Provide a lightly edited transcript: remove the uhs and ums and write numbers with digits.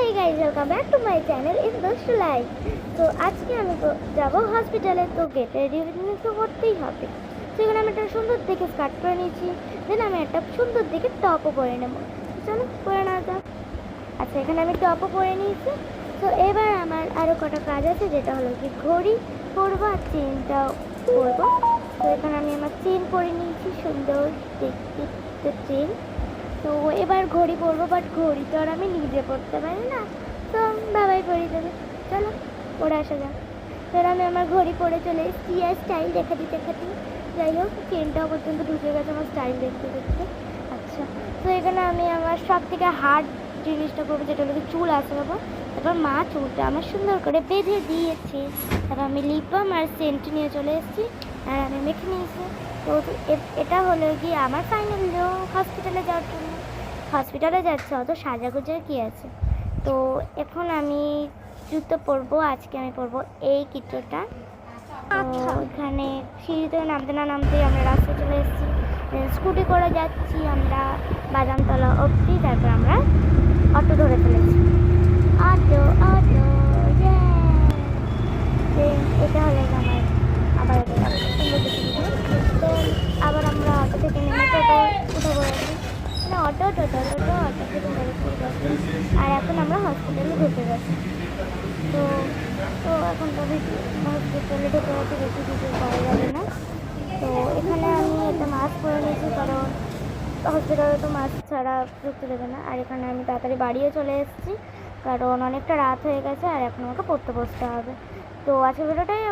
Hey guys, welcome back to my channel in the life. তো আজকে আমি যাব হসপিটালে, তো গেট রেডি তো করতেই হবে। সেখানে আমি একটা সুন্দর দেখে স্কার্ট পরে নিয়েছি, দেন আমি একটা সুন্দর দেখে টপও পরে নেবো। চলো পরে নেওয়া যাক। আচ্ছা, এখানে আমি টপও পরে নিয়েছি। তো এবার আমার আরও কটা কাজ আছে, যেটা হলো কি ঘড়ি পরবো আর চেনটাও পরবো। তো এখানে আমি আমার চেন পরে নিয়েছি, সুন্দর দেখতে চেন। তো এবার ঘড়ি পরবো, বাট ঘড়ি তো আর আমি নিজে পরতে পারি না, তো বাবাই পরিয়ে দেবে। চলো পরে আসা যাক। তো আমি আমার ঘড়ি পরে চলে এসেছি আর স্টাইল দেখাতে যাই হোক, চেনটাও পর্যন্ত ঢুকে গেছে আমার স্টাইল দেখতে। আচ্ছা, তো এখানে আমি আমার সব থেকে হার্ড জিনিসটা করবো, যেটা হলো চুল আঁচড়াবো। তারপর মা চুলটা আমার সুন্দর করে বেঁধে দিয়েছে। তারপর আমি লিপ বাম আর সেন্ট নিয়ে চলে এসেছি আর আমি মেখে নিয়েছি। তো এটা হলো গিয়ে আমার ফাইনাল হসপিটালে যাওয়ার জন্য। হসপিটালে যাচ্ছে, অত সাজাগোজার কী আছে। তো এখন আমি জুতো পরবো। আজকে আমি পরবো এই কিটোটা। ওখানে সিঁড়ি থেকে নামতেই আমরা রাস্তায় চলে এসেছি। স্কুটি করে যাচ্ছি আমরা বাদামতলা অবধি, তারপর আমরা অটো ধরে ফেলেছি। অটো এটা হলো আমার আবার তো আবার আমরা অটো থেকে নেমে টোটো উঠে পড়েছি। মানে অটো থেকে আর এখন আমরা হসপিটালে ঢুকে গেছি। তো তো এখন তো হসপিটালে ঢুকে গেছি, বেশি কিছু করা যাবে না। তো এখানে আমি একটা মাস্ক পরে নিয়েছি, কারণ হসপিটালে তো মাস্ক ছাড়া ঢুকতে দেবে না। আর এখানে আমি তাড়াতাড়ি বাড়িও চলে এসেছি, কারণ অনেকটা রাত হয়ে গেছে আর এখন আমাকে পড়তে বসতে হবে। তো আজকে ভিডিওটাই